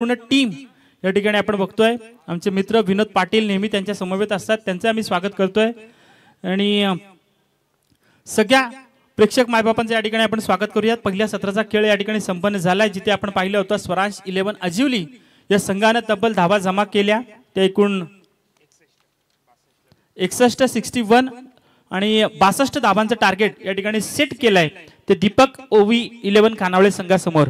पूर्ण टीम या ठिकाणी आपण बघतोय। आमचे मित्र विनोद पाटील नेहमी त्यांच्या समवेत असतात, त्यांचे आम्ही स्वागत करतोय आणि सगळ्या प्रेक्षक मायबापांचे या ठिकाणी आपण स्वागत करूयात। पहिल्या सत्राचा खेळ या ठिकाणी संपन्न झालाय, जिथे आपण पाहिलं होतं स्वराज 11 अजिवली या संघाने तब्बल धावा जमा केल्या। ते एकूण 61 आणि 62 धावांचं टार्गेट या ठिकाणी सेट केलंय ते दीपक ओवी 11 खानावळे संघासमोर।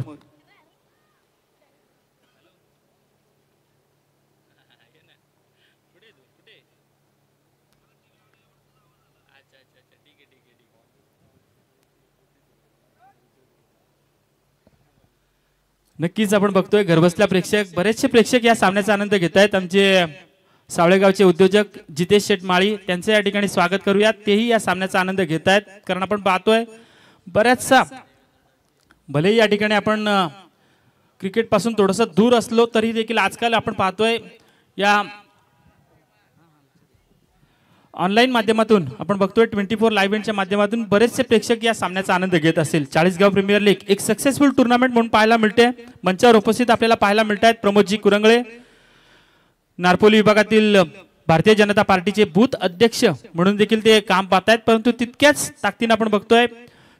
नक्कीच आपण बघतोय घरबसल्या प्रेक्षक बरेचसे प्रेक्षक या सामन्याचा आनंद घेत आहेत। आमचे सावळेगावचे उद्योजक जितेश शेटमाळी त्यांचे या ठिकाणी स्वागत करूयात, तेही या सामन्याचा आनंद घेत आहेत। कारण आपण पाहतोय बऱ्याचसा भले या ठिकाणी आपण क्रिकेट पासून थोडंसं दूर असलो तरी देखील आजकाल आपण पाहतोय या ऑनलाइन माध्यमातून आपण बघतोय 24 लाईव्ह इव्हेंटच्या माध्यमातून बरेचसे प्रेक्षक या सामन्याचा आनंद घेत असतील। चाळीसगाव प्रीमियर लीग एक सक्सेसफुल टूर्नामेंट म्हणून पाहायला मिळते। मंचावर उपस्थित आपल्याला पाहायला मिळतात प्रमोदजी कुरंगळे, नारपोली विभागातील भारतीय जनता पार्टीचे बूथ अध्यक्ष म्हणून देखील ते काम पाहतायत, परंतु तितक्याच ताकदीने आपण बघतोय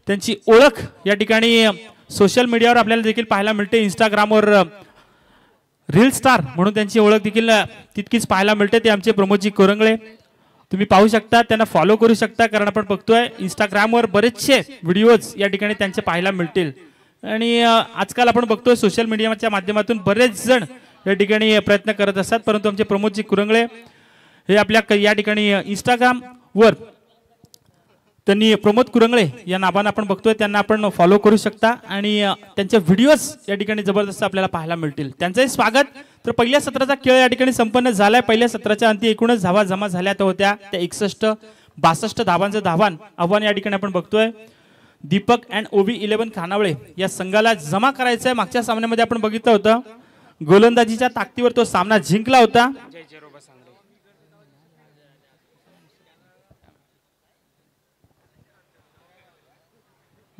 त्यांची ओळख या ठिकाणी सोशल मीडियावर आपल्याला देखील पाहायला मिळते। इंस्टाग्रामवर रील स्टार म्हणून त्यांची ओळख देखील तितकीच पाहायला मिळते। ते आमचे प्रमोदजी कुरंगळे, तुम्ही पाहू शकता, त्यांना फॉलो करू शकता, कारण आपण बघतोय इंस्टाग्रामवर बरेचसे व्हिडिओज या ठिकाणी त्यांचे पाहायला मिळतील। आणि आजकाल आपण बघतोय सोशल मीडियाच्या माध्यमातून बरेच जण या ठिकाणी प्रयत्न करत असतात, परंतु आमचे प्रमोदजी कुरंगळे हे आपल्या या ठिकाणी इंस्टाग्रामवर त्यांनी प्रमोद कुरंगळे या नावाने आपण बघतोय, त्यांना आपण फॉलो करू शकता आणि त्यांचे व्हिडिओज या ठिकाणी जबरदस्त आपल्याला पाहायला मिळतील। त्यांचंही स्वागत। तर पहिल्या सत्राचा खेळ या ठिकाणी संपन्न झालाय। पहिल्या सत्राच्या अंती एकूणच धावा जमा झाल्या होत्या त्या 61-62 धावांचं आव्हान या ठिकाणी आपण बघतोय दीपक अँड ओवी 11 खानावळे या संघाला जमा करायचंय। मागच्या सामन्यामध्ये आपण बघितलं होतं गोलंदाजीच्या ताकदीवर तो सामना जिंकला होता।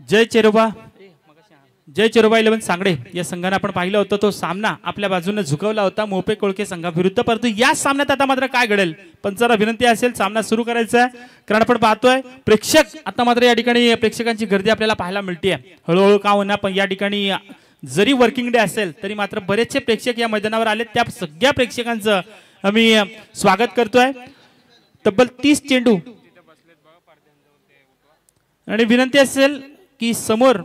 जय चेरोबा 11 सांगडे या संघाने आपण पाहिलं होतं तो सामना आपल्या बाजूने झुकवला होता मोपे कोळके संघाविरुद्ध, परंतु या सामन्यात आता मात्र काय घडेल पंचांना विनंती असेल सामना सुरू करायचा आहे, कारण आपण पाहतोय प्रेक्षक आता मात्र या ठिकाणी प्रेक्षकांची गर्दी आपल्याला पाहायला मिळते। हळूहळू का होईना पण या ठिकाणी जरी वर्किंग डे असेल तरी मात्र बरेचसे प्रेक्षक या मैदानावर आले, त्या सगळ्या प्रेक्षकांचं आम्ही स्वागत करतोय। तब्बल 30 चेंडू आणि विनंती असेल की समोर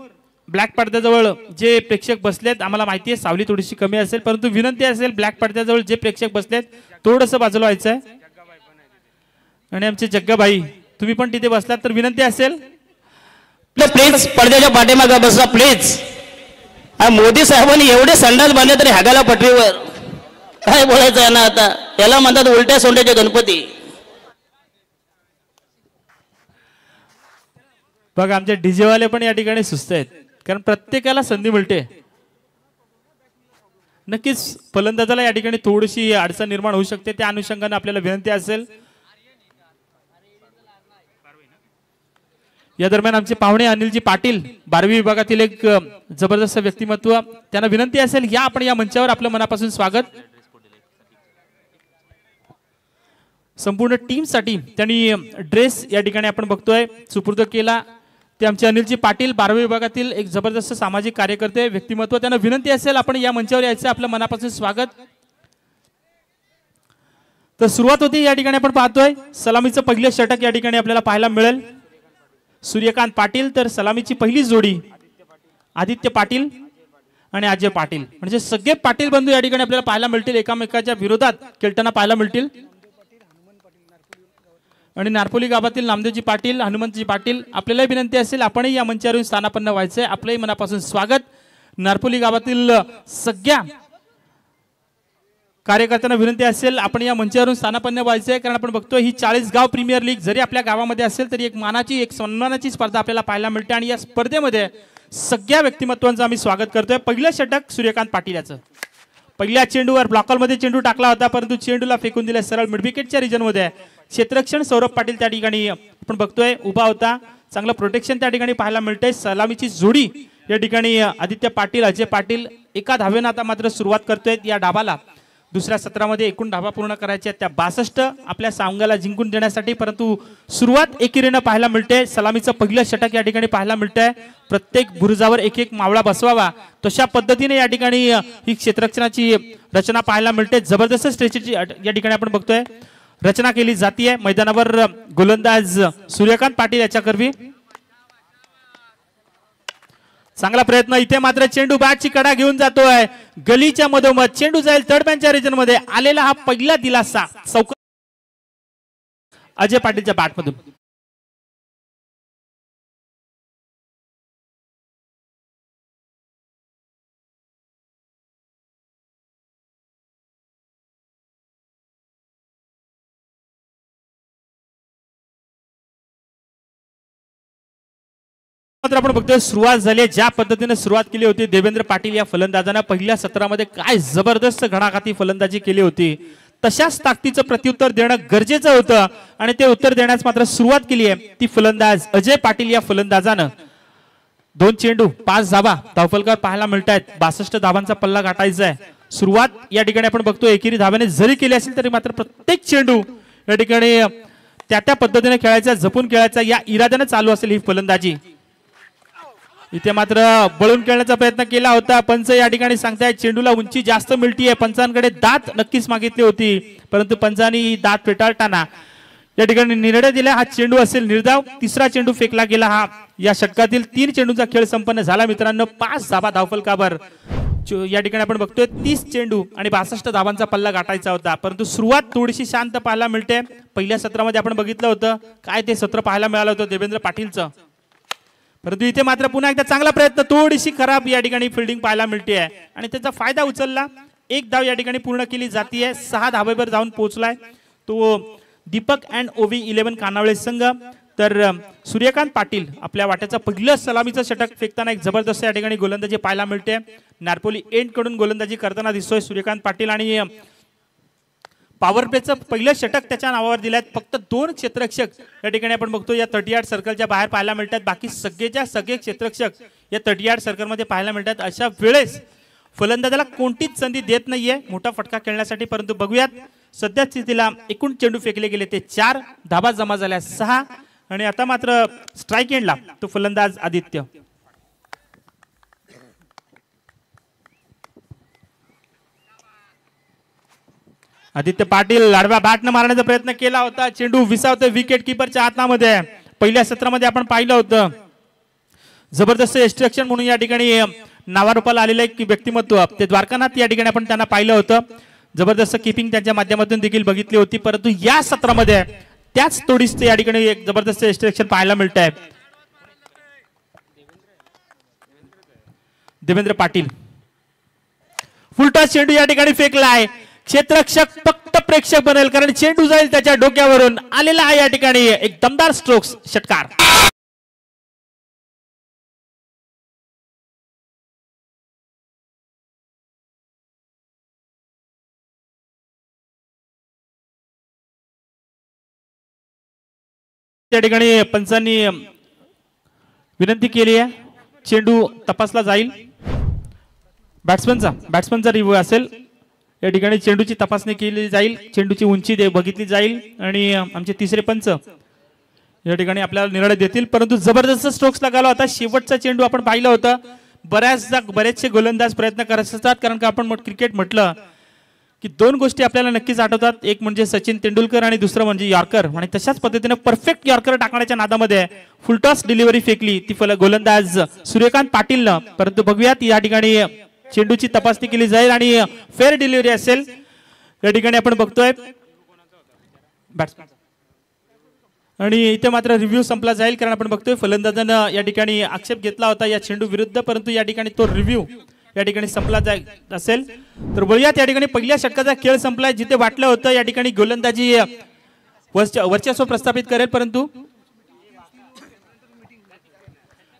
ब्लॅक पडद्याजवळ जे प्रेक्षक बसलेत, आम्हाला माहिती आहे सावली थोडीशी कमी असेल, परंतु विनंती असेल ब्लॅक पडद्याजवळ जे प्रेक्षक बसलेत थोडंसं बाजूला व्हायचं आहे। आणि आमचे जग्गाबाई तुम्ही पण तिथे बसलात तर विनंती असेल प्लीज पडद्याच्या पाठीमागे बसा प्लीज। मोदी साहेबांनी एवढे संडास बांधले तरी हागाला पटरीवर काय बोलायचं आहे ना, आता याला म्हणतात उलट्या सोंड्याचे गणपती। बघा आमचे डीजे वाले पण या ठिकाणी सुस्त आहेत, कारण प्रत्येकाला संधी मिळते। नक्कीच फलंदाजाला या ठिकाणी थोडीशी अडचण निर्माण होऊ शकते, त्या अनुषंगाने आपल्याला विनंती असेल। या दरम्यान आमचे पाहुणे अनिलजी पाटील 12वी विभागातील एक जबरदस्त व्यक्तिमत्व, त्यांना विनंती असेल या आपण या मंचावर आपलं मनापासून स्वागत। संपूर्ण टीम साठी त्यांनी ड्रेस या ठिकाणी आपण बघतोय सुपूर्द केला, ते आमचे अनिलजी पाटील 12वी विभागातील एक जबरदस्त सामाजिक कार्यकर्ते व्यक्तिमत्व, त्यांना विनंती असेल आपण या मंचावर यायचं आपलं मनापासून स्वागत। तर सुरुवात होती या ठिकाणी आपण पाहतोय सलामीचं पहिलं षटक या ठिकाणी आपल्याला पाहायला मिळेल सूर्यकांत पाटील, तर सलामीची पहिली जोडी आदित्य पाटील आणि अजय पाटील, म्हणजे सगळे पाटील बंधू या ठिकाणी आपल्याला पाहायला मिळतील, एकामेकाच्या विरोधात खेळताना पाहायला मिळतील। आणि नारपोली गावातील नामदेवजी पाटील हनुमंतजी पाटील, आपल्याला विनंती असेल आपणही या मंचावरून स्थानापन्न व्हायचंय, आपलंही मनापासून स्वागत। नारपोली गावातील सगळ्या कार्यकर्त्यांना विनंती असेल आपण या मंचावरून स्थानापन्न व्हायचंय, कारण आपण बघतोय ही चाळीसगाव प्रीमियर लीग जरी आपल्या गावामध्ये असेल तरी एक मानाची एक सन्मानाची स्पर्धा आपल्याला पाहायला मिळते, आणि या स्पर्धेमध्ये सगळ्या व्यक्तिमत्वांचं आम्ही स्वागत करतोय। पहिलं षटक सूर्यकांत पाटील याचं पहिल्या चेंडूवर ब्लॉकरमध्ये चेंडू टाकला होता, परंतु चेंडूला फेकून दिला सरळ मिड विकेटच्या रिजनमध्ये। क्षेत्ररक्षण सौरभ पाटील त्या ठिकाणी आपण बघतोय उभा होता, चांगलं प्रोटेक्शन त्या ठिकाणी पाहायला मिळतंय। सलामीची जोडी या ठिकाणी आदित्य पाटील, अजय पाटील एका धावेनं आता मात्र सुरुवात करतोय या डावाला. दुसऱ्या सत्रामध्ये एकूण धावा पूर्ण करायच्या त्या 62 आपल्या सांगाला जिंकून देण्यासाठी, परंतु सुरुवात एकेरीनं पाहायला मिळते. सलामीचं पहिलं षटक या ठिकाणी पाहायला मिळतंय. प्रत्येक बुरुजावर एक एक मावळा बसवावा तशा पद्धतीने या ठिकाणी ही क्षेत्ररक्षणाची रचना पाहायला मिळते. जबरदस्त स्ट्रेचची या ठिकाणी आपण बघतोय रचना केली जातीये. मैदानावर गोलंदाज सूर्यकांत पाटील याच्याकरवी चांगला प्रयत्न. इथे मात्र चेंडू बॅटची कडा घेऊन जातोय गलीच्या मधोमध. चेंडू जाईल थर्ड मॅनच्या रिजन मध्ये. आलेला हा पहिला दिलासा चौकार अजय पाटीलच्या बॅटमधून. मात्र आपण बघतोय सुरुवात झाली. ज्या पद्धतीने सुरुवात केली होती देवेंद्र पाटील या फलंदाजांना पहिल्या सत्रामध्ये काय जबरदस्त घणाघाती फलंदाजी केली होती, तशाच ताकदीचं प्रत्युत्तर देणं गरजेचं होतं आणि ते उत्तर देण्यास मात्र सुरुवात केली आहे ती फलंदाज अजय पाटील या फलंदाजानं. 2 चेंडू 5 धावा धावफलकावर पाहायला मिळत आहेत. 62 धावांचा पल्ला गाठायचा आहे. सुरुवात या ठिकाणी आपण बघतो एकेरी धाव्याने जरी केली असेल तरी मात्र प्रत्येक चेंडू या ठिकाणी त्या पद्धतीने खेळायचा, जपून खेळायचा या इराद्याने चालू असेल ही फलंदाजी. इथे मात्र बळून खेळण्याचा प्रयत्न केला होता. पंच या ठिकाणी सांगतायत चेंडूला उंची जास्त मिळतीये. पंचांकडे दात नक्कीच मागितली होती, परंतु पंचांनी दात फेटाळताना या ठिकाणी निर्णय दिला. हा चेंडू असेल निर्धाव. तिसरा चेंडू फेकला गेला. हा या षटकातील 3 चेंडूचा खेळ संपन्न झाला मित्रांनो. 5 धावा धावफलकावर या ठिकाणी आपण बघतोय. 30 चेंडू आणि 62 धावांचा पल्ला गाठायचा होता, परंतु सुरुवात थोडीशी शांत पाहायला मिळते. पहिल्या सत्रामध्ये आपण बघितलं होतं काय ते सत्र पाहायला मिळालं होतं देवेंद्र पाटीलचं, परंतु इथे मात्र पुन्हा एकदा चांगला प्रयत्न. थोडीशी खराब या ठिकाणी फिल्डिंग पाहायला मिळते आणि त्याचा फायदा उचलला. 1 धाव या ठिकाणी पूर्ण केली जातीये. 6 धावेवर जाऊन पोहोचलाय तो दीपक अँड ओवी 11 कानावळे संघ. तर सूर्यकांत पाटील आपल्या वाट्याचं पहिलं सलामीचं षटक फेकताना एक जबरदस्त या ठिकाणी गोलंदाजी पाहायला मिळते. नारपोली एंड कडून गोलंदाजी करताना दिसतोय सूर्यकांत पाटील आणि पॉवर प्लेचं पहिलं षटक त्याच्या नावावर दिलं आहे. फक्त 2 क्षेत्ररक्षक या ठिकाणी आपण बघतो या 30 सर्कलच्या बाहेर पाहायला मिळतात. बाकी सगळे क्षेत्ररक्षक या 30 सर्कलमध्ये पाहायला मिळतात. अशा वेळेस फलंदाजाला कोणतीच संधी देत नाहीये मोठा फटका खेळण्यासाठी, परंतु बघूयात सध्या स्थितीला एकूण चेंडू फेकले गेले ते 4, धाबा जमा झाल्या 6 आणि आता मात्र स्ट्राईक एंडला तो फलंदाज आदित्य. आदित्य पाटील लाडवा बॅटनं मारण्याचा प्रयत्न केला होता. चेंडू विसावतोय विकेट किपरच्या हातामध्ये. पहिल्या सत्रामध्ये आपण पाहिलं होतं जबरदस्त एक्स्ट्रॅक्शन म्हणून या ठिकाणी नावारूपाला आलेलं एक व्यक्तिमत्व ते द्वारकानाथ या ठिकाणी आपण त्यांना पाहिलं होतं. जबरदस्त किपिंग त्यांच्या माध्यमातून देखील बघितली होती, परंतु या सत्रामध्ये त्याच तोडीस या ठिकाणी एक जबरदस्त एक्स्ट्रॅक्शन पाहायला मिळत आहे. देवेंद्र पाटील फुलटॉस चेंडू या ठिकाणी फेकलाय. क्षेत्ररक्षक फक्त प्रेक्षक बनेल कारण चेंडू जाईल त्याच्या डोक्यावरून. आलेला आहे या ठिकाणी एक दमदार स्ट्रोक्स षटकार. त्या ठिकाणी पंचांनी विनंती केली आहे चेंडू तपासला जाईल. बॅट्समनचा रिव्ह्यू असेल. या ठिकाणी चेंडूची तपासणी केली जाईल, चेंडूची उंची बघितली जाईल आणि आमचे तिसरे पंच या ठिकाणी आपल्याला निर्णय देतील. परंतु जबरदस्त स्ट्रोक्स लागला होता. शेवटचा चेंडू आपण पाहिलं होतं. बरेचसे गोलंदाज प्रयत्न करत असतात कारण का आपण क्रिकेट म्हटलं की 2 गोष्टी आपल्याला नक्कीच आठवतात. एक म्हणजे सचिन तेंडुलकर आणि दुसरं म्हणजे यॉर्कर. आणि तशाच पद्धतीने परफेक्ट यॉर्कर टाकण्याच्या नादामध्ये फुलटॉस डिलिव्हरी फेकली ती गोलंदाज सूर्यकांत पाटीलनं. परंतु बघूयात या ठिकाणी चेंडूची तपासणी केली जाईल आणि फेअर डिलिव्हरी असेल. या ठिकाणी आपण बघतोय बॅट्समॅन आणि इथे मात्र रिव्ह्यू संपला जाईल कारण आपण बघतोय फलंदाजानं या ठिकाणी आक्षेप घेतला होता या चेंडू विरुद्ध, परंतु या ठिकाणी तो रिव्ह्यू या ठिकाणी संपला असेल. तर बघूयात या ठिकाणी पहिल्या षटकाचा खेळ संपलाय. जिथे वाटलं होतं या ठिकाणी गोलंदाजी वर्चस्व प्रस्थापित करेल, परंतु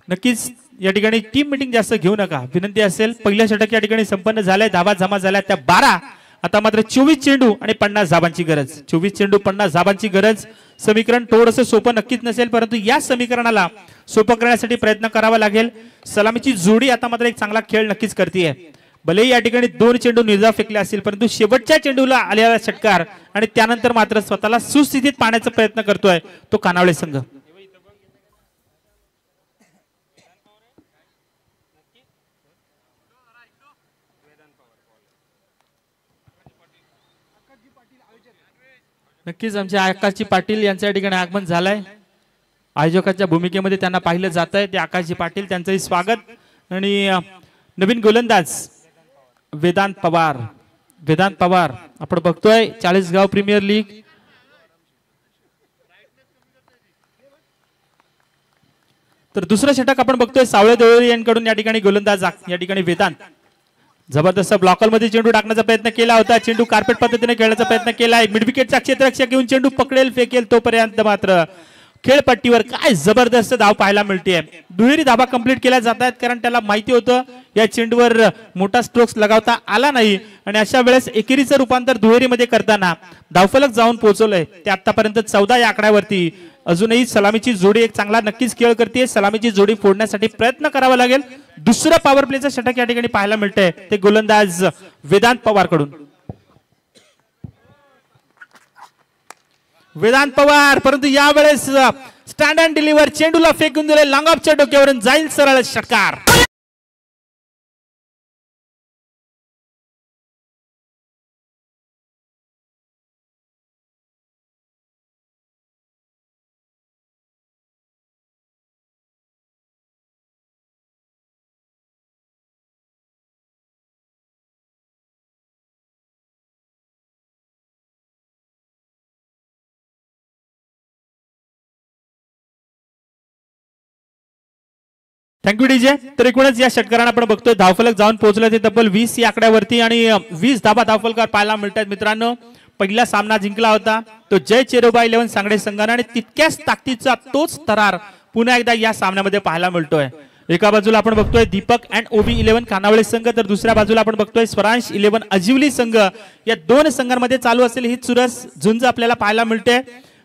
नक्कीच या ठिकाणी टीम मीटिंग जास्त घेऊ नका विनंती असेल. पहिल्या षटक या ठिकाणी संपन्न झालंय. धावा जमा झाल्या त्या 12 आता मात्र 24 चेंडू आणि 50 धाबांची गरज. 24 चेंडू 50 धाबांची गरज. समीकरण थोडंसं सोपं नक्कीच नसेल, परंतु या समीकरणाला सोपं करण्यासाठी प्रयत्न करावा लागेल. सलामीची जोडी आता मात्र एक चांगला खेळ नक्कीच करते. भले या ठिकाणी 2 चेंडू निर्धाव फेकले असतील, परंतु शेवटच्या चेंडूला आलेला षटकार आणि त्यानंतर मात्र स्वतःला सुस्थितीत पाहण्याचा प्रयत्न करतोय तो कानावळे संघ. नक्कीच आमचे आकाशजी पाटील यांच्या ठिकाणी आगमन झालंय. आयोजकाच्या भूमिकेमध्ये त्यांना पाहिलं जात आहे. ते आकाशजी पाटील, त्यांचंही स्वागत. आणि नवीन गोलंदाज वेदांत पवार. वेदांत पवार आपण बघतोय चाळीसगाव प्रीमियर लीग. तर दुसरं षटक आपण बघतोय सावळे देवळी यांकडून. या ठिकाणी गोलंदाज या ठिकाणी वेदांत जबरदस्त ब्लॉकर मध्ये चेंडू टाकण्याचा प्रयत्न केला होता. चेंडू कार्पेट पद्धतीने खेळण्याचा प्रयत्न केलाय. मिड विकेटचा क्षेत्ररक्षक घेऊन चेंडू पकडेल फेकेल तोपर्यंत मात्र खेळपट्टीवर काय जबरदस्त धाव पाहायला मिळते. दुहेरी धाबा कंप्लीट केल्या जात आहेत, कारण त्याला माहिती होतं या चेंडूवर मोठा स्ट्रोक्स लगावता आला नाही आणि अशा वेळेस एकेरीचं रूपांतर दुहेरीमध्ये करताना धावफलक जाऊन पोहोचवलंय. ते आतापर्यंत 14 या आकड्यावरती. अजूनही सलामीची जोडी एक चांगला नक्कीच खेळ करते. सलामीची जोडी फोडण्यासाठी प्रयत्न करावा लागेल. दुसरं पॉवर प्लेचं षटक या ठिकाणी पाहायला मिळतंय, ते गोलंदाज वेदांत पवार कडून. वेदांत पवार, परंतु यावेळेस स्टँड अँड डिलिव्हर चेंडूला फेकून दिले. लॉंग ऑफच्या डोक्यावरून जाईल सरळ षटकार. Thank you DJ. तर एकूणच या षटकारांना आपण बघतोय धावफलक जाऊन पोहोचलं ते तब्बल 20 या आकड्यावरती आणि 20 धाबा धावफलकार पाहायला मिळतात. मित्रांनो, पहिला सामना जिंकला होता तो जय चेरोबा 11 सांगडे संघाने आणि तितक्याच ताकदीचा तोच थरार पुन्हा एकदा या सामन्यामध्ये पाहायला मिळतोय. एका बाजूला आपण बघतोय दीपक अँड ओबी 11 खानावळे संघ, तर दुसऱ्या बाजूला आपण बघतोय स्वरांश 11 अजिवली संघ. या दोन संघांमध्ये चालू असलेली ही चुरस झुंज आपल्याला पाहायला मिळते.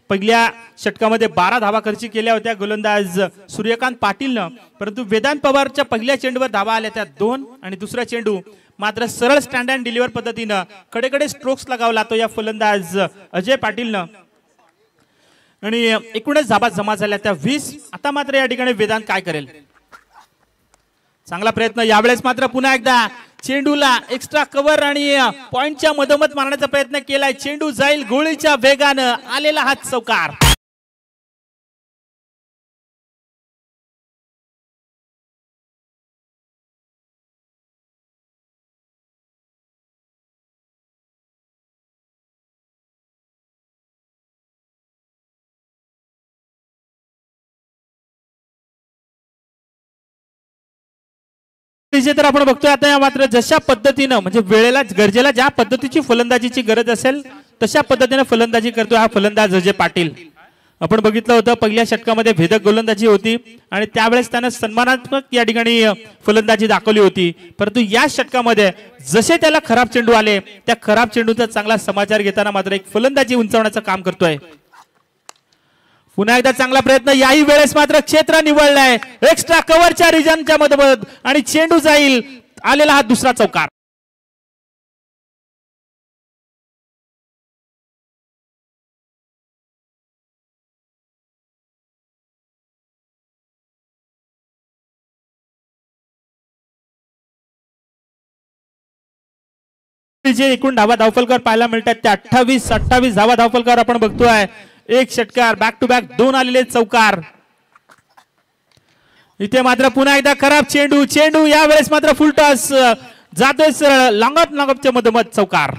पहिल्या षटकामध्ये 12 धावा खर्ची केल्या होत्या गोलंदाज सूर्यकांत पाटीलनं, परंतु वेदांत पवारच्या पहिल्या चेंडूवर धावा आल्या त्या 2 आणि दुसरा चेंडू मात्र सरळ स्टँड अँड डिलिव्हर पद्धतीनं कडेकडे स्ट्रोक्स लगावला तो या फलंदाज अजय पाटीलनं आणि एकूणच धाबा जमा झाल्या त्या 20. आता मात्र या ठिकाणी वेदांत काय करेल? चांगला प्रयत्न यावेळेस मात्र पुन्हा एकदा चेंडूला एक्स्ट्रा कव्हर आणि पॉइंटच्या मधोमध मारण्याचा प्रयत्न केलाय. चेंडू जाईल गोळीच्या वेगानं. आलेला हात चौकार. तर आपण बघतोय आता मात्र जशा पद्धतीनं म्हणजे वेळेला गरजेला ज्या पद्धतीची फलंदाजीची गरज असेल तशा पद्धतीने फलंदाजी करतोय हा फलंदाज अजय पाटील. आपण बघितलं होतं पहिल्या षटकामध्ये भेदक गोलंदाजी होती आणि त्यावेळेस त्यानं सन्मानात्मक या ठिकाणी फलंदाजी दाखवली होती, परंतु या षटकामध्ये जसे त्याला खराब चेंडू आले त्या खराब चेंडूचा चांगला समाचार घेताना मात्र एक फलंदाजी उंचावण्याचं काम करतोय. पुन्हा एकदा चांगला प्रयत्न. याही वेळेस मात्र क्षेत्र निवडलाय एक्स्ट्रा कव्हरच्या रिजनच्या मधोमध आणि चेंडू जाईल. आलेला हा दुसरा चौकार. जे एकूण धावा धावफलकार पाहायला मिळतात त्या 28 धावा धावफलकार आपण बघतोय. एक षटकार बॅक टू बॅक 2 आलेले चौकार. इथे मात्र पुन्हा एकदा खराब चेंडू. चेंडू यावेळेस मात्र फुल टॉस जातोय सरळ लॉंगऑफच्या मधोमध चौकार.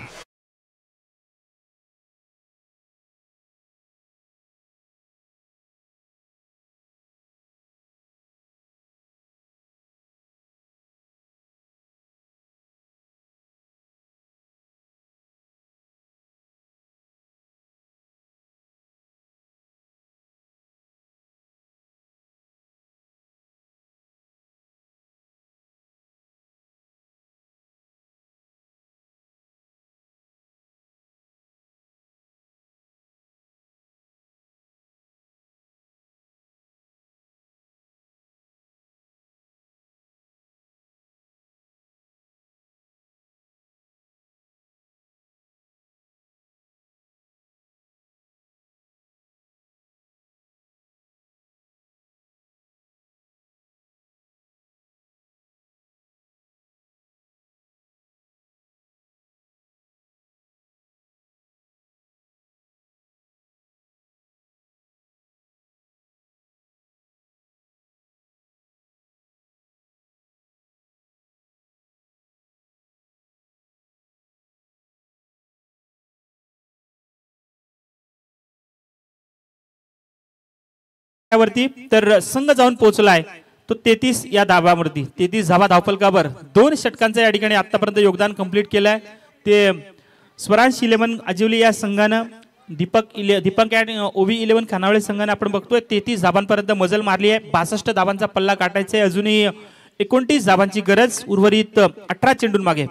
वरती तर संघ जाऊन पोहोचलाय तो 33 या धावावरती. 33 धावा धावफलकावर 2 षटकांचं या ठिकाणी आतापर्यंत योगदान कंप्लीट केलंय. ते स्वरांश 11 आजिवली या संघानं दीपक अँड ओव्ही 11 खानावळे संघाने आपण बघतोय 33 धावांपर्यंत मजल मारली आहे. 62 धावांचा पल्ला काटायचा आहे. अजूनही 29 धावांची गरज. उर्वरित 18 चेंडून मागे.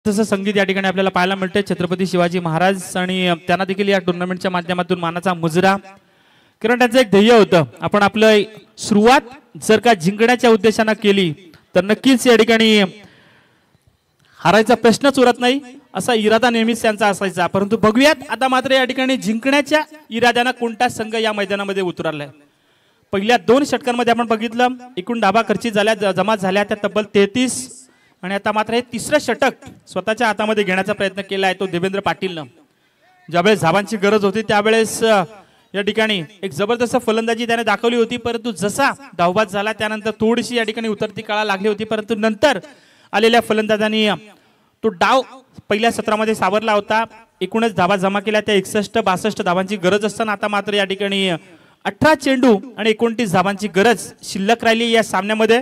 तसं संगीत या ठिकाणी आपल्याला पाहायला मिळते छत्रपती शिवाजी महाराज आणि त्यांना देखील या टुर्नामेंटच्या माध्यमातून मानाचा मुजरा. कारण त्यांचं एक ध्येय होतं आपण आपलं सुरुवात जर का जिंकण्याच्या उद्देशाने केली तर नक्कीच या ठिकाणी हारायचा प्रश्नच उरत नाही असा इरादा नेहमीच त्यांचा असायचा. परंतु बघूयात आता मात्र या ठिकाणी जिंकण्याच्या इराद्याने कोणता संघ या मैदानामध्ये उतरलाय. पहिल्या 2 षटकांमध्ये आपण बघितलं एकूण धावा खर्चित झाल्या जमा झाल्या त्या तब्बल 33 आणि आता मात्र हे 3रं षटक स्वतःच्या हातामध्ये घेण्याचा प्रयत्न केला आहे तो देवेंद्र पाटीलनं. ज्यावेळेस धावांची गरज होती त्यावेळेस या ठिकाणी एक जबरदस्त फलंदाजी त्याने दाखवली होती. परंतु जसा धावबाद झाला त्यानंतर थोडीशी या ठिकाणी उतरती काळा लागली होती. परंतु नंतर आलेल्या फलंदाजांनी तो डाव पहिल्या सत्रामध्ये सावरला होता. एकूणच धावा जमा केल्या त्या 61-62 धावांची गरज असताना आता मात्र या ठिकाणी 18 चेंडू आणि 29 धावांची गरज शिल्लक राहिली या सामन्यामध्ये.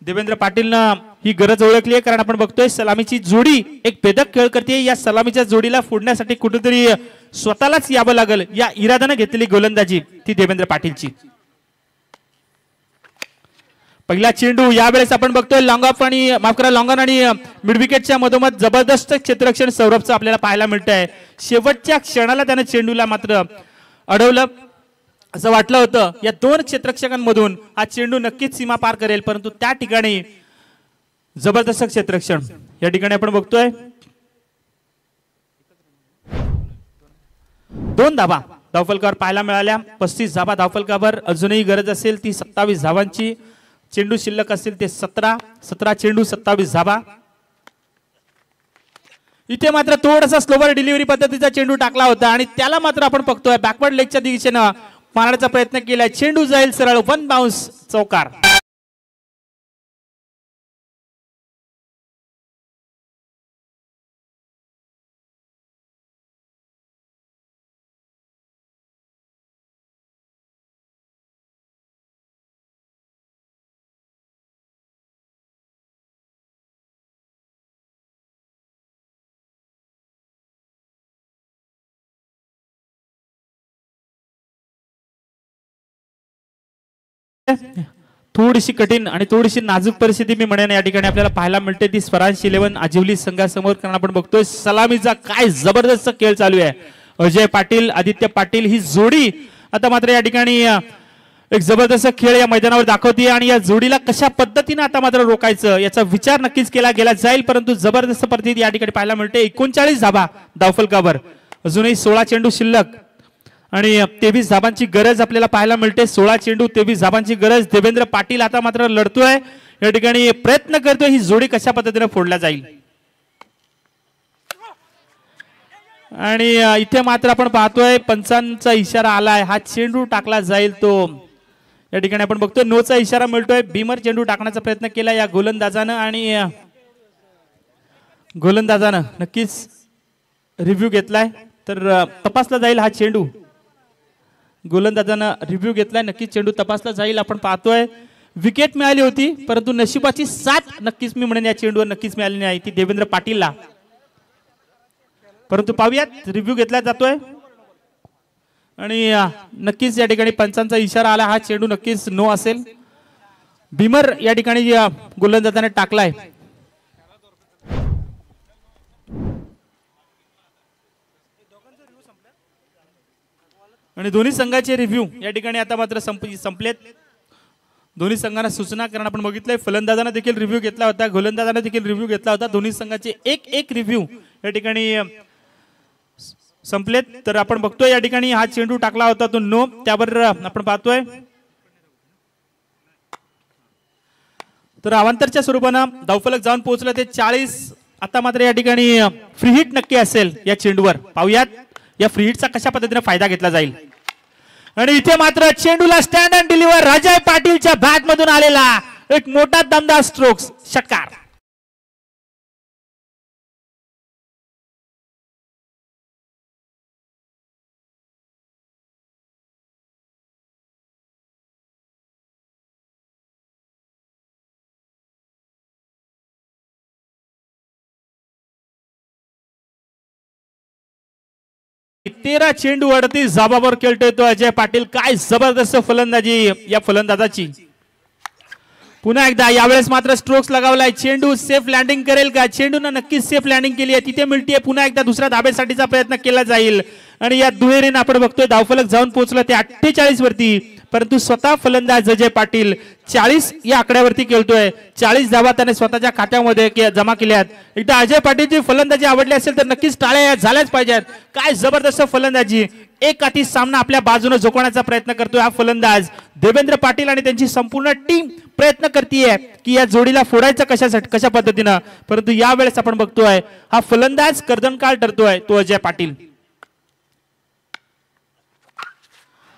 देवेंद्र पाटीलनं ही गरज ओळखली आहे कारण आपण बघतोय सलामीची जोडी एक भेदक खेळ करते. या सलामीच्या जोडीला फोडण्यासाठी कुठेतरी स्वतःलाच यावं लागेल या इराद्याने घेतलेली गोलंदाजी ती देवेंद्र पाटीलची. पहिला चेंडू यावेळेस आपण बघतोय लॉंग ऑफ आणि माफ करा लॉंग ऑन आणि मिड विकेटच्या मधोमध जबरदस्त क्षेत्ररक्षण सौरभचं आपल्याला पाहायला मिळत आहे. शेवटच्या क्षणाला त्याने चेंडूला मात्र अडवलं. असं वाटलं होतं या 2 क्षेत्ररक्षकांमधून हा चेंडू नक्कीच सीमा पार करेल परंतु त्या ठिकाणी जबरदस्त क्षेत्ररक्षण या ठिकाणी आपण बघतोय 2 धावा धावफलकावर पाहायला मिळाल्या. 35 धावा धावफलकावर अजूनही गरज असेल ती 27 धावांची. चेंडू शिल्लक असतील ते 17 चेंडू 27 धावा. इथे मात्र थोडासा स्लोवर डिलिव्हरी पद्धतीचा चेंडू टाकला होता आणि त्याला मात्र आपण बघतोय बॅकवर्ड लेगच्या दिशेनं मारण्याचा प्रयत्न केलाय. चेंडू जाईल सरळ 1 बाउन्स चौकार. थोडीशी कठीण आणि थोडीशी नाजूक परिस्थिती मी म्हणेन या ठिकाणी आपल्याला पाहायला मिळते ती स्वरांश 11 आजिवली संघासमोर. कारण आपण बघतोय सलामीचा काय जबरदस्त खेळ चालू आहे. अजय पाटील आदित्य पाटील ही जोडी आता मात्र या ठिकाणी एक जबरदस्त खेळ या मैदानावर दाखवते आणि या जोडीला कशा पद्धतीने आता मात्र रोखायचं याचा विचार नक्कीच केला गेला जाईल. परंतु जबरदस्त परिस्थिती या ठिकाणी पाहायला मिळते. 39 धावा धावफलकावर अजूनही 16 चेंडू शिल्लक आणि 23 धाबांची गरज आपल्याला पाहायला मिळते. 16 चेंडू 23 धाबांची गरज. देवेंद्र पाटील आता मात्र लढतोय या ठिकाणी प्रयत्न करतोय ही जोडी कशा पद्धतीने फोडल्या जाईल. आणि इथे मात्र आपण पाहतोय पंचांचा इशारा आलाय. हा चेंडू टाकला जाईल तो या ठिकाणी आपण बघतोय नोचा इशारा मिळतोय. भीमर चेंडू टाकण्याचा प्रयत्न केला या गोलंदाजानं आणि गोलंदाजानं नक्कीच रिव्ह्यू घेतलाय तर तपासला जाईल हा चेंडू. गोलंदाजानं रिव्ह्यू घेतलाय नक्कीच चेंडू तपासला जाईल. आपण पाहतोय विकेट मिळाली होती परंतु नशिबाची साथ नक्कीच मी म्हणेन या चेंडूवर नक्कीच मिळाली नाही ती देवेंद्र पाटीलला. परंतु पाहूयात रिव्ह्यू घेतला जातोय आणि नक्कीच या ठिकाणी पंचांचा इशारा आला. हा चेंडू नक्कीच नो असेल. भीमर या ठिकाणी गोलंदाजाने टाकलाय. आणि दोन्ही संघाचे रिव्ह्यू या ठिकाणी आता मात्र संपलेत. दोन्ही संघांना सूचना कारण आपण बघितलंय फलंदाजांना देखील रिव्ह्यू घेतला होता, गोलंदाजांना देखील रिव्ह्यू घेतला होता. दोन्ही संघाचे एक रिव्ह्यू या ठिकाणी संपलेत. तर आपण बघतोय या ठिकाणी हा चेंडू टाकला होता तो नो, त्यावर आपण पाहतोय तर अवांतरच्या स्वरूपानं धावफलक जाऊन पोहोचलं ते 40. आता मात्र या ठिकाणी फ्री हिट नक्की असेल या चेंडूवर. पाहूयात या फ्री हिटचा कशा पद्धतीने फायदा घेतला जाईल. आणि इथे मात्र चेंडूला स्टँड अँड डिलिव्हर राजय पाटीलच्या बॅट मधून आलेला एक मोठा दमदार स्ट्रोक्स, षटकार. तेरा चेंडू 38 धाबावर खेळतोय तो अजय पाटील. काय जबरदस्त फलंदाजी या फलंदाजाची. पुन्हा एकदा यावेळेस मात्र स्ट्रोक्स लगावलाय. चेंडू सेफ लँडिंग करेल का? चेंडूनं नक्कीच सेफ लँडिंग केली आहे, तिथे मिळतीये. पुन्हा एकदा दुसऱ्या धाब्यासाठीचा प्रयत्न केला जाईल आणि या दुहेरीने आपण बघतोय धावफलक जाऊन पोहोचलं ते 48 वरती. परंतु स्वतः फलंदाज अजय पाटील 40 या आकड्यावरती खेळतोय. 40 धावा त्याने स्वतःच्या खात्यामध्ये जमा केल्यात. एकदा अजय पाटीलची फलंदाजी आवडली असेल तर नक्कीच टाळ्या झाल्याच पाहिजेत. काय जबरदस्त फलंदाजी. एक हाती सामना आपल्या बाजूने झोकवण्याचा प्रयत्न करतोय हा फलंदाज. देवेंद्र पाटील आणि त्यांची संपूर्ण टीम प्रयत्न करतीये की या जोडीला फोडायचं कशा पद्धतीनं. परंतु यावेळेस आपण बघतोय हा फलंदाज कर्दनकाळ ठरतोय तो अजय पाटील.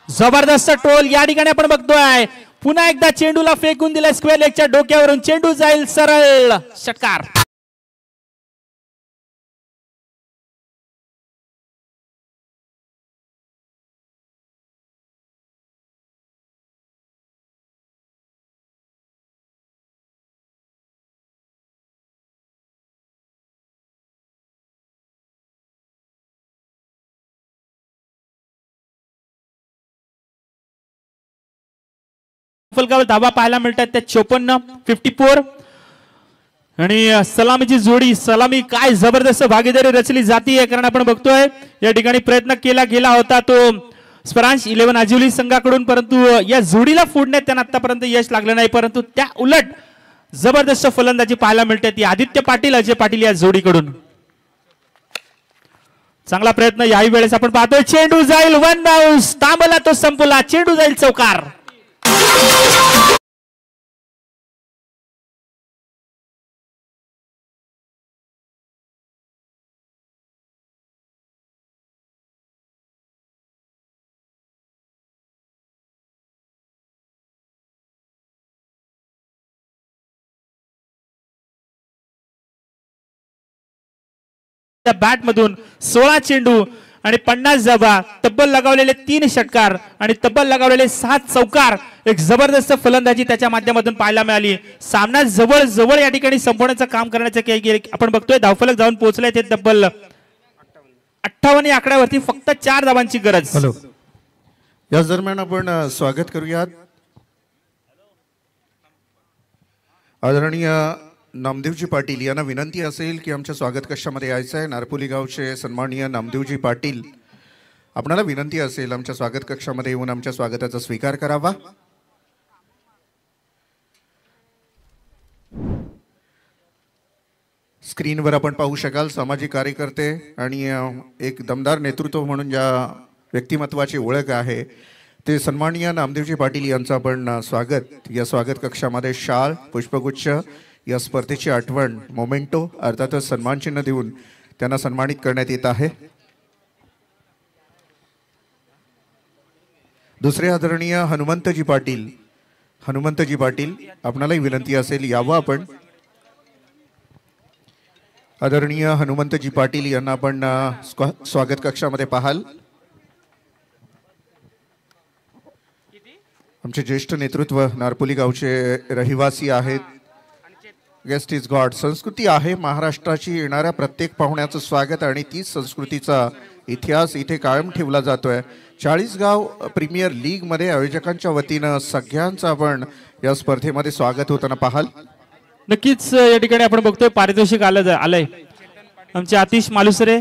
जबरदस्त टोल या ठिकाणी आपण बघतोय. पुन्हा एकदा चेंडूला फेकून दिला स्क्वेअर लेगच्या डोक्यावरून. चेंडू जाईल सरळ, षटकार. फलकावर धाबा पाहायला मिळतात त्या 54, 54. आणि सलामीची जोडी, सलामी काय जबरदस्त भागीदारी रचली जातीये. कारण आपण बघतोय या ठिकाणी प्रयत्न केला गेला होता तो स्परांश 11 आजिवली संघाकडून, परंतु या जोडीला फोडण्यात त्यांना आतापर्यंत यश लागलं नाही. परंतु त्या उलट जबरदस्त फलंदाजी पाहायला मिळते ती आदित्य पाटील अजय पाटील या जोडीकडून. चांगला प्रयत्न याही वेळेस आपण पाहतोय. चेंडू जाईल वन बाउन्स, थांबला तो संपला. चेंडू जाईल चौकार. बॅट मधून 16 चेंडू आणि 50 धावा, तब्बल लगावलेले 3 षटकार आणि तब्बल लगावलेले 7 चौकार. एक जबरदस्त फलंदाजी त्याच्या माध्यमातून पाहायला मिळाली. सामना जवळ जवळ या ठिकाणी संपवण्याचं काम करण्याचं आपण बघतोय. धावफलक जाऊन पोहोचले ते तब्बल 58 या आकड्यावरती. फक्त 4 धावांची गरज. हॅलो, याच दरम्यान आपण स्वागत करूयात आदरणीय नामदेवजी पाटील यांना. विनंती असेल की आमच्या स्वागत कक्षामध्ये यायचं आहे. नारपोली गावचे सन्माननीय नामदेवजी पाटील, आपणाला विनंती असेल आमच्या स्वागत कक्षामध्ये येऊन आमच्या स्वागताचा स्वीकार करावा. स्क्रीनवर आपण पाहू शकाल सामाजिक कार्यकर्ते आणि एक दमदार नेतृत्व म्हणून ज्या व्यक्तिमत्वाची ओळख आहे ते सन्माननीय नामदेवजी पाटील यांचं आपण स्वागत या स्वागत कक्षामध्ये शाल, पुष्पगुच्छ, या स्पर्धेची आठवण, मोमेंटो अर्थातच सन्मानचिन्ह देऊन त्यांना सन्मानित करण्यात येत आहे. दुसरे आदरणीय हनुमंतजी पाटील, हनुमंतजी पाटील आपणालाही विनंती असेल यावं आपण. आदरणीय हनुमंतजी पाटील यांना आपण स्वागत कक्षामध्ये पाहाल. आमचे ज्येष्ठ नेतृत्व नारपोली गावचे रहिवासी आहेत. गेस्ट इज गॉड संस्कृती आहे महाराष्ट्राची. येणाऱ्या प्रत्येक पाहुण्याचं स्वागत आणि तीच संस्कृतीचा इतिहास इथे कायम ठेवला जातोय. 40 गाव प्रीमियर लीग मध्ये आयोजकांच्या वतीनं सगळ्यांचं आपण या स्पर्धेमध्ये स्वागत होताना पाहाल. नक्कीच या ठिकाणी आपण बघतोय पारितोषिक आलंय आमचे आतिश मालुसरे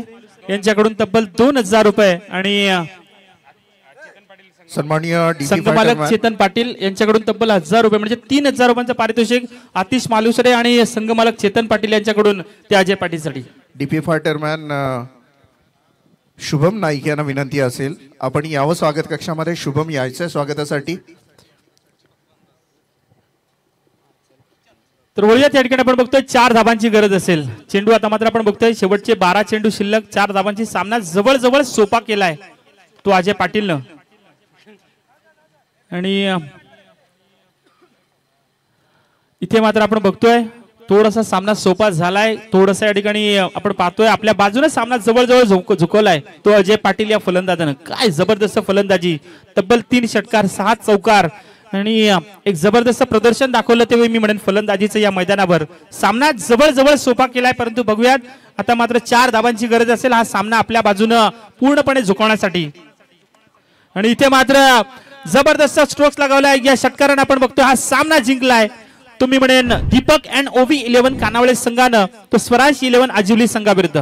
यांच्याकडून तब्बल 2000 रुपये आणि सन्माननीय DP संघमालक फायटरमॅन चेतन पाटील यांच्याकडून तब्बल 1000 रुपये म्हणजे 3000 रुपयांचं पारितोषिक आतिश मालुसरे आणि संघमालक चेतन पाटील यांच्याकडून ते अजय पाटीलसाठी. DP फायटरमॅन शुभम नाईक यांना विनंती असेल आपण यावं स्वागत कक्षामध्ये. शुभम यायचंय स्वागतासाठी. तर वळूया त्या ठिकाणी आपण बघतोय 4 धाबांची गरज असेल. चेंडू आता मात्र आपण बघतोय शेवटचे 12 चेंडू शिल्लक, 4 धाबांची सामना जवळ सोपा केलाय तो अजय पाटीलनं. आणि इथे मात्र आपण बघतोय थोडासा सामना सोपा झालाय. थोडासा या ठिकाणी आपण पाहतोय आपल्या बाजूने सामना जवळ झुकवलाय तो अजय पाटील या फलंदाजानं. काय जबरदस्त फलंदाजी, तब्बल 3 षटकार 6 चौकार आणि एक जबरदस्त प्रदर्शन दाखवलं तेव्हा मी म्हणेन फलंदाजीचं या मैदानावर. सामना जवळ सोपा केलाय परंतु बघूयात आता मात्र 4 धाबांची गरज असेल हा सामना आपल्या बाजूनं पूर्णपणे झुकवण्यासाठी. आणि इथे मात्र जबरदस्त स्ट्रोक्स लगावलाय या षटकारानं आपण बघतोय हा सामना जिंकलाय तुम्ही म्हणेन दीपक अँड ओवी 11 कानावळे संघानं तो स्वराज 11 आजिवली संघाविरुद्ध.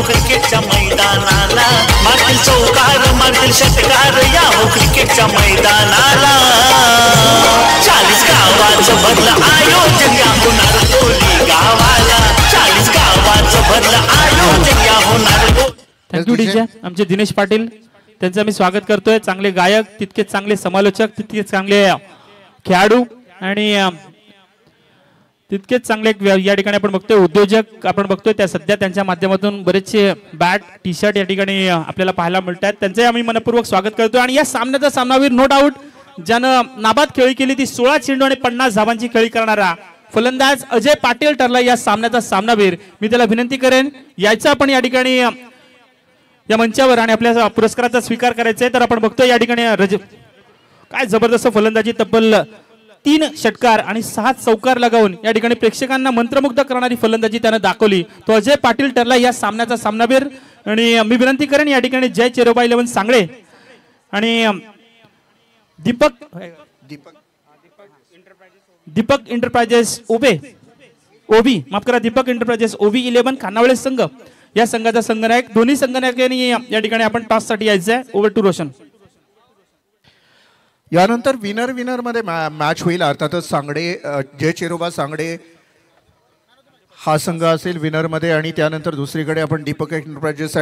क्रिकेटच्या मैदानाला मागील चौकार मागील षटकार या हो क्रिकेटच्या मैदानाला 40 गावाचं भरलं आयोजन या होणार टोली गावाला 40 गावाचं भरलं आयोजन या होणार. थँक्यू डीजे आमचे दिनेश पाटील त्यांचं मी स्वागत करतोय. चांगले गायक तितकेच चांगले समालोचक तितकेच चांगले खेळाडू आणि तितकेच चांगले या ठिकाणी आपण बघतोय उद्योजक आपण बघतोय त्या सध्या त्यांच्या माध्यमातून बरेचसे बॅट टी शर्ट या ठिकाणी आपल्याला पाहायला मिळतात. त्यांचे आम्ही मनपूर्वक स्वागत करतोय. आणि या सामन्याचा सामनावीर नो डाऊट ज्यानं नाबाद खेळी केली ती 16 चेंडू आणि 50 धाबांची खेळी करणारा फलंदाज अजय पाटील ठरला या सामन्याचा सामनावीर. मी त्याला विनंती करेन यायचं आपण या ठिकाणी या मंचावर आणि आपल्या पुरस्काराचा स्वीकार करायचा आहे. तर आपण बघतोय या ठिकाणी काय जबरदस्त फलंदाजी, तब्बल 3 षटकार आणि 6 चौकार लगावून या ठिकाणी प्रेक्षकांना मंत्रमुग्ध करणारी फलंदाजी त्यानं दाखवली. तो अजय पाटील ठरला या सामन्याचा सामनावीर. आणि मी विनंती करेन या ठिकाणी जय चेरोबा 11 सांगळे आणि दीपक एंटरप्राइजेस ओबी माफ करा दीपक एंटरप्राइजेस ओबी 11 खानावळे संघ या संघाचा संघनायक. दोन्ही संघनायकांनी या ठिकाणी आपण टॉस साठी यायचं आहे. Over to Roshan. यानंतर विनर मध्ये मॅच होईल. अर्थातच सांगडे जय चेरोबा सांगडे हा संघ असेल विनर मध्ये आणि त्यानंतर दुसरीकडे आपण दीपक एंटरप्राइजेस